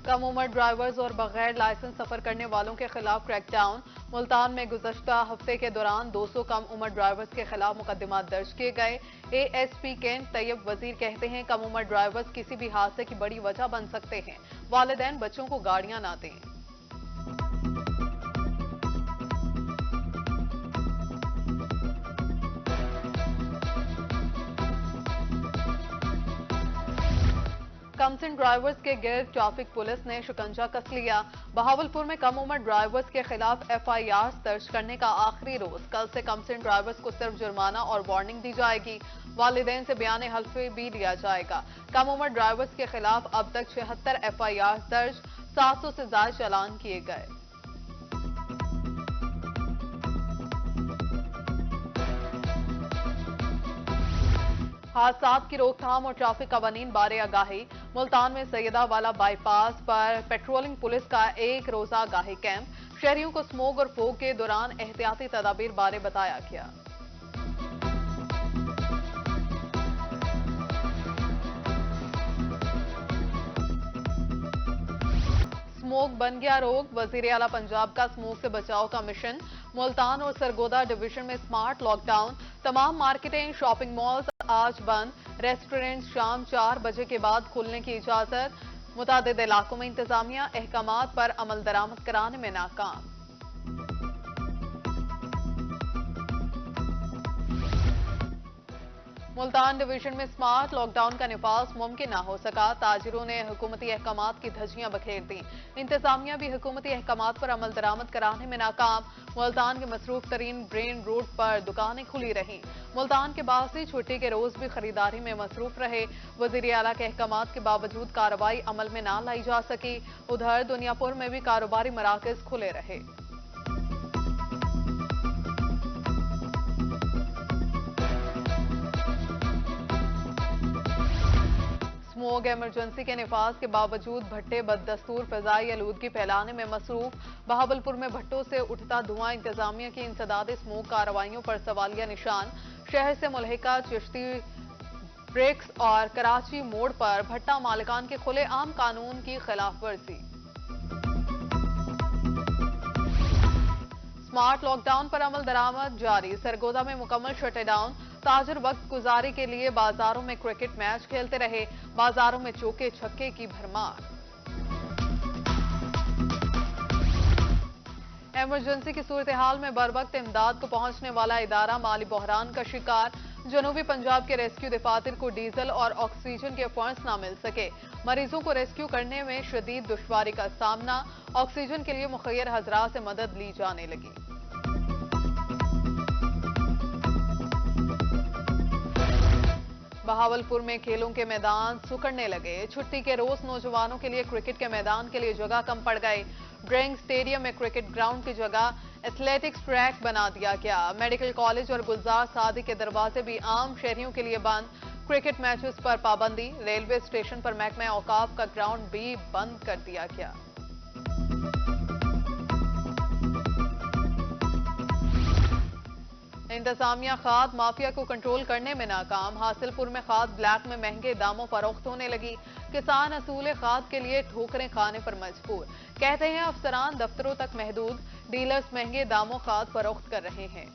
कम उम्र ड्राइवर्स और बगैर लाइसेंस सफर करने वालों के खिलाफ क्रैकडाउन। मुल्तान में गुज़श्ता हफ्ते के दौरान 200 कम उम्र ड्राइवर्स के खिलाफ मुकदमा दर्ज किए गए। एएसपी कैंट तैयब वजीर कहते हैं कम उम्र ड्राइवर्स किसी भी हादसे की बड़ी वजह बन सकते हैं। वालिदैन बच्चों को गाड़ियां ना दें। कमसिन ड्राइवर्स के गिर्द ट्रैफिक पुलिस ने शिकंजा कस लिया। बहावलपुर में कम उम्र ड्राइवर्स के खिलाफ एफआईआर दर्ज करने का आखिरी रोज। कल से कमसिन ड्राइवर्स को सिर्फ जुर्माना और वार्निंग दी जाएगी। वालिदैन से बयान हल्फे भी लिया जाएगा। कम उम्र ड्राइवर्स के खिलाफ अब तक 76 एफआईआर दर्ज, 700 से ज्यादा चालान किए गए। हादसात की रोकथाम और ट्रैफिक कवानीन बारे आगाही। मुल्तान में सैयदावाला बाईपास पर पेट्रोलिंग पुलिस का एक रोजा आगाही कैंप। शहरियों को स्मोक और फोग के दौरान एहतियाती तदाबीर बारे बताया गया। स्मोक बन गया रोग। वजीर आला पंजाब का स्मोक से बचाव का मिशन। मुल्तान और सरगोदा डिवीजन में स्मार्ट लॉकडाउन। तमाम मार्केटें, शॉपिंग मॉल्स आज बंद। रेस्टोरेंट शाम 4 बजे के बाद खुलने की इजाजत। मुतादिद इलाकों में इंतजामिया अहकामात पर अमल दरामद कराने में नाकाम। मुल्तान डिवीजन में स्मार्ट लॉकडाउन का नफाज मुमकिन न हो सका। ताजिरों ने हुकूमती अहकामात की धज्जियां बखेर दी। इंतजामिया भी हुकूमती अहकामात पर अमल दरामद कराने में नाकाम। मुल्तान के मसरूफ तरीन ब्रेन रोड पर दुकानें खुली रहीं। मुल्तान के बासी छुट्टी के रोज भी खरीदारी में मसरूफ रहे। वजीर आला के अहकामात के बावजूद कार्रवाई अमल में न लाई जा सकी। उधर दुनियापुर में भी कारोबारी मराकज खुले रहे। स्मोक इमरजेंसी के निफाज के बावजूद भट्टे बददस्तूर फजाई आलूदगी फैलाने में मसरूफ। बहावलपुर में भट्टों से उठता धुआं इंतजामिया की इंसदाद स्मोक कार्रवाइयों पर सवालिया निशान। शहर से मुल्हिका चिश्ती ब्रिक्स और कराची मोड़ पर भट्टा मालिकान के खुलेआम कानून की खिलाफ वर्जी। स्मार्ट लॉकडाउन पर अमल दरामद जारी। सरगोदा में मुकम्मल शटडाउन। ताजिर वक्त गुजारी के लिए बाजारों में क्रिकेट मैच खेलते रहे। बाजारों में चौके छक्के की भरमार। इमरजेंसी की सूरत हाल में बर वक्त इमदाद को पहुंचने वाला इदारा माली बहरान का शिकार। जनूबी पंजाब के रेस्क्यू दफातर को डीजल और ऑक्सीजन के फंड्स न मिल सके। मरीजों को रेस्क्यू करने में शदीद दुश्वारी का सामना। ऑक्सीजन के लिए मुखैर हजरात से मदद ली जाने लगी। बहावलपुर में खेलों के मैदान सुकड़ने लगे। छुट्टी के रोज नौजवानों के लिए क्रिकेट के मैदान के लिए जगह कम पड़ गए। ड्रेइंग स्टेडियम में क्रिकेट ग्राउंड की जगह एथलेटिक्स ट्रैक बना दिया गया। मेडिकल कॉलेज और गुलजार सादी के दरवाजे भी आम शहरियों के लिए बंद। क्रिकेट मैचेस पर पाबंदी। रेलवे स्टेशन पर महकमा औकाफ का ग्राउंड भी बंद कर दिया गया। इंतजामिया खाद माफिया को कंट्रोल करने में नाकाम। हासिलपुर में खाद ब्लैक में महंगे दामों फरोख्त होने लगी। किसान असूल खाद के लिए ठोकरें खाने पर मजबूर। कहते हैं अफसरान दफ्तरों तक महदूद। डीलर्स महंगे दामों खाद फरोख्त कर रहे हैं।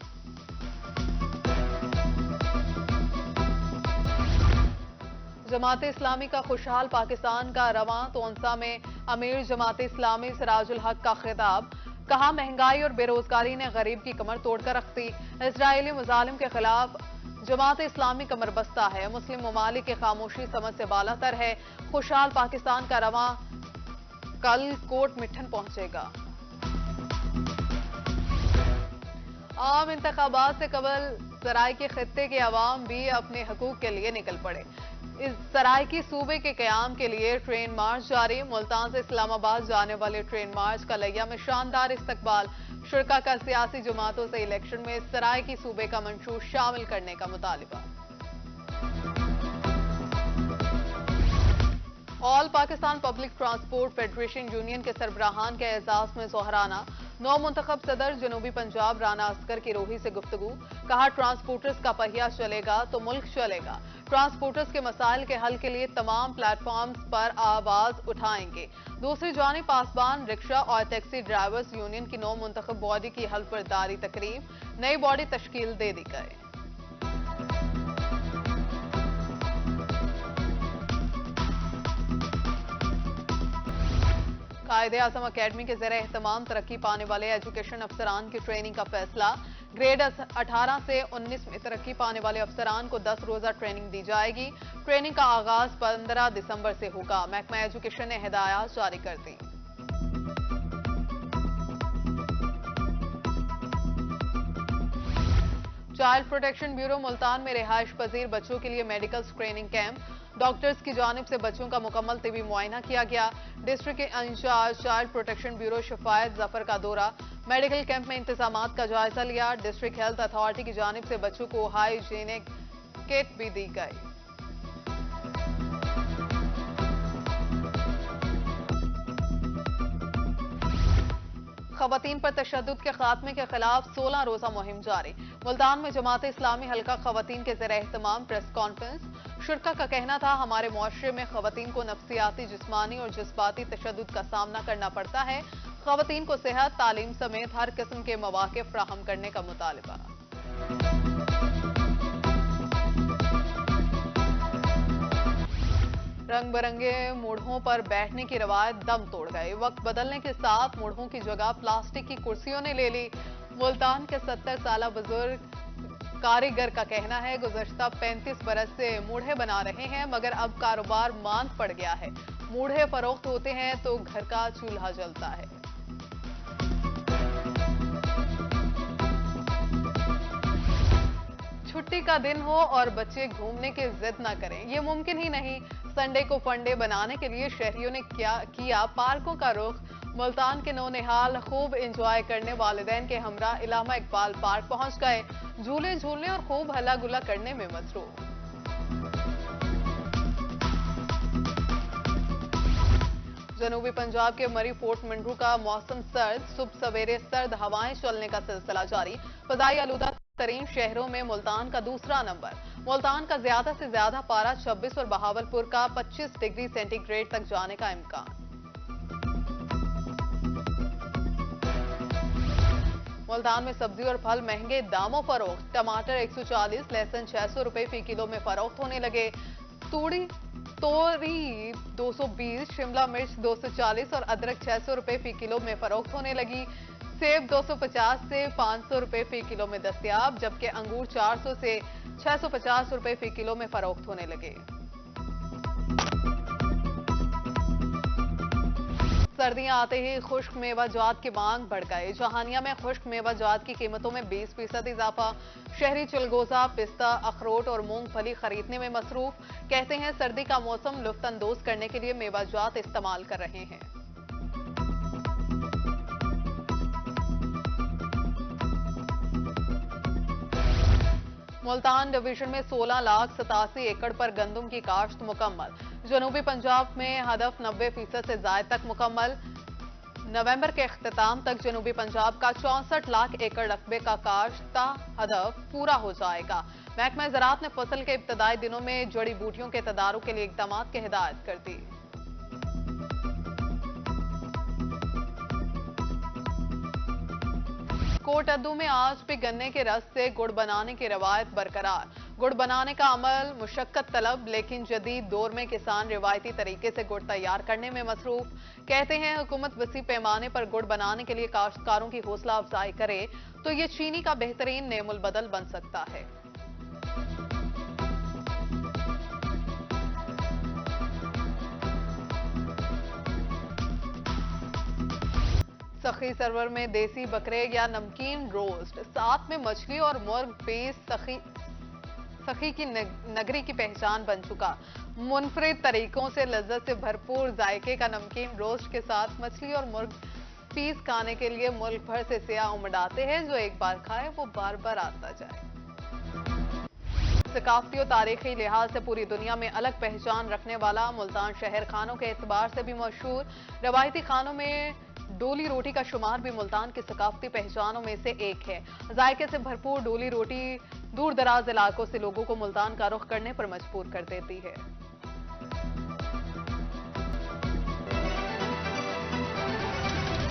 जमात इस्लामी का खुशहाल पाकिस्तान का रवां। तोंसा में अमीर जमात इस्लामी सिराजुल हक का खिताब। कहा महंगाई और बेरोजगारी ने गरीब की कमर तोड़कर रख दी। इजरायली मुजालिम के खिलाफ जमात इस्लामी कमर बस्ता है। मुस्लिम ममालिक की खामोशी समझ से बालातर है। खुशहाल पाकिस्तान का रवां कल कोट मिठन पहुंचेगा। आम इंतखाबात से कबल सराय के खित्ते के अवाम भी अपने हकूक के लिए निकल पड़े। इस सराय की सूबे के कयाम के लिए ट्रेन मार्च जारी। मुल्तान से इस्लामाबाद जाने वाले ट्रेन मार्च का लैया में शानदार इस्तकबाल। शुरका का सियासी जमातों से इलेक्शन में सराय की सूबे का मंशूर शामिल करने का मुतालिबा। All Pakistan public transport federation union के सरबराहान के एजाज में जोहराना। नौ मुंतखब सदर जनूबी पंजाब राना अस्कर की रोही से गुफ्तगू, कहा ट्रांसपोर्टर्स का पहिया चलेगा तो मुल्क चलेगा। ट्रांसपोर्टर्स के मसाइल के हल के लिए तमाम प्लेटफॉर्म्स पर आवाज उठाएंगे। दूसरी जानिब पासबान, रिक्शा और टैक्सी ड्राइवर्स यूनियन की नौ मुंतखब बॉडी की हल्फबरदारी तकरीब, नई बॉडी तश्कील दे दी गई। कायदे-आज़म अकेडमी के ज़रिए एहतमाम तरक्की पाने वाले एजुकेशन अफसरान की ट्रेनिंग का फैसला। ग्रेड 18 से 19 में तरक्की पाने वाले अफसरान को 10 रोजा ट्रेनिंग दी जाएगी। ट्रेनिंग का आगाज 15 दिसंबर से होगा। महकमा एजुकेशन ने हिदायत जारी कर दी। चाइल्ड प्रोटेक्शन ब्यूरो मुल्तान में रिहाइश पजीर बच्चों के लिए मेडिकल स्क्रीनिंग कैंप, डॉक्टर्स की जानिब से बच्चों का मुकम्मल तिबी मुआयना किया गया। डिस्ट्रिक्ट के in charge child protection bureau Shafayat Zafar का दौरा, मेडिकल कैंप में इंतजामात का जायजा लिया। डिस्ट्रिक्ट हेल्थ अथॉरिटी की जानिब से बच्चों को हाइजीनिक किट भी दी गई। खवातीन पर तशद्दुद के खात्मे के खिलाफ 16 रोजा मुहिम जारी। मुल्तान में जमात इस्लामी हल्का खवातीन के ज़रिए एहतमाम प्रेस कॉन्फ्रेंस। शुरका का कहना था हमारे मुआशरे में खवातीन को नफ्सियाती, जिस्मानी और जज्बाती तशद्दुद का सामना करना पड़ता है। खवातीन को सेहत, तालीम समेत हर किस्म के मौके फ्राहम करने का मुतालबा। रंग बिरंगे मूढ़ों पर बैठने की रवायत दम तोड़ गई। वक्त बदलने के साथ मूढ़ों की जगह प्लास्टिक की कुर्सियों ने ले ली। मुल्तान के 70 साल बुजुर्ग कारीगर का कहना है गुज़श्ता 35 बरस से मूढ़े बना रहे हैं, मगर अब कारोबार मांद पड़ गया है। मूढ़े फरोख्त होते हैं तो घर का चूल्हा जलता है। छुट्टी का दिन हो और बच्चे घूमने की जिद न करें, ये मुमकिन ही नहीं। संडे को फंडे बनाने के लिए शहरियों ने किया पार्कों का रुख। मुल्तान के नौनिहाल खूब एंजॉय करने वालिदैन के हमरा इलामा इकबाल पार्क पहुंच गए। झूले झूलने और खूब हल्ला गुल्ला करने में मसरूफ। जनूबी पंजाब के मरी फोर्ट मंडरू का मौसम सर्द, सुबह सवेरे सर्द हवाएं चलने का सिलसिला जारी। फजाई आलूदा तरीन शहरों में मुल्तान का दूसरा नंबर। मुल्तान का ज्यादा से ज्यादा पारा 26 और बहावलपुर का 25 डिग्री सेंटीग्रेड तक जाने का इम्कान। मुल्तान में सब्जी और फल महंगे दामों फरोख्त। टमाटर 140, लहसुन 600 रुपए फी किलो में फरोख्त होने लगे। तोरी 220, शिमला मिर्च 240 और अदरक 600 रुपए फी किलो में फरोख्त होने लगी। सेब 250 से 500 रुपए फी किलो में दस्तयाब, जबकि अंगूर 400 से 650 रुपए फी किलो में फरोख्त होने लगे। सर्दियां आते ही खुश्क मेवा जात की मांग बढ़ गई। जहानिया में खुश्क मेवा जात की कीमतों में 20% इजाफा। शहरी चिलगोजा, पिस्ता, अखरोट और मूंगफली खरीदने में मसरूफ। कहते हैं सर्दी का मौसम लुत्फ अंदोज करने के लिए मेवा जात इस्तेमाल कर रहे हैं। मुल्तान डिवीजन में 16,87,000 एकड़ पर गंदम की काश्त मुकम्मल। जनूबी पंजाब में हदफ 90% से ज्यादा तक मुकम्मल। नवंबर के अख्ताम तक जनूबी पंजाब का 64 लाख एकड़ रकबे का काश्ता हदफ पूरा हो जाएगा। महकमा ज़राअत ने फसल के इब्तदाई दिनों में जड़ी बूटियों के तदारुक के लिए इक़दामात की हिदायत कर दी। कोटअद्दू में आज भी गन्ने के रस से गुड़ बनाने की रवायत बरकरार। गुड़ बनाने का अमल मुशक्कत तलब, लेकिन जदीद दौर में किसान रिवायती तरीके से गुड़ तैयार करने में मसरूफ। कहते हैं हुकूमत वसी पैमाने पर गुड़ बनाने के लिए काश्तकारों की हौसला अफजाई करे तो ये चीनी का बेहतरीन नेमुल बदल बन सकता है। सखी सरवर में देसी बकरे या नमकीन रोस्ट, साथ में मछली और मुर्ग पीस सखी की नगरी की पहचान बन चुका। मुनफरिद तरीकों से लज्जत से भरपूर जायके का नमकीन रोस्ट के साथ मछली और मुर्ग पीस खाने के लिए मुल्क भर से सियाह उमड़ाते हैं। जो एक बार खाए वो बार बार आता जाए। सकाफती और तारीखी लिहाज से पूरी दुनिया में अलग पहचान रखने वाला मुल्तान शहर खानों के एतबार से भी मशहूर रवायती खानों में डोली रोटी का शुमार भी मुल्तान की सकाफती पहचानों में से एक है। जायके से भरपूर डोली रोटी दूर दराज इलाकों से लोगों को मुल्तान का रुख करने पर मजबूर कर देती है।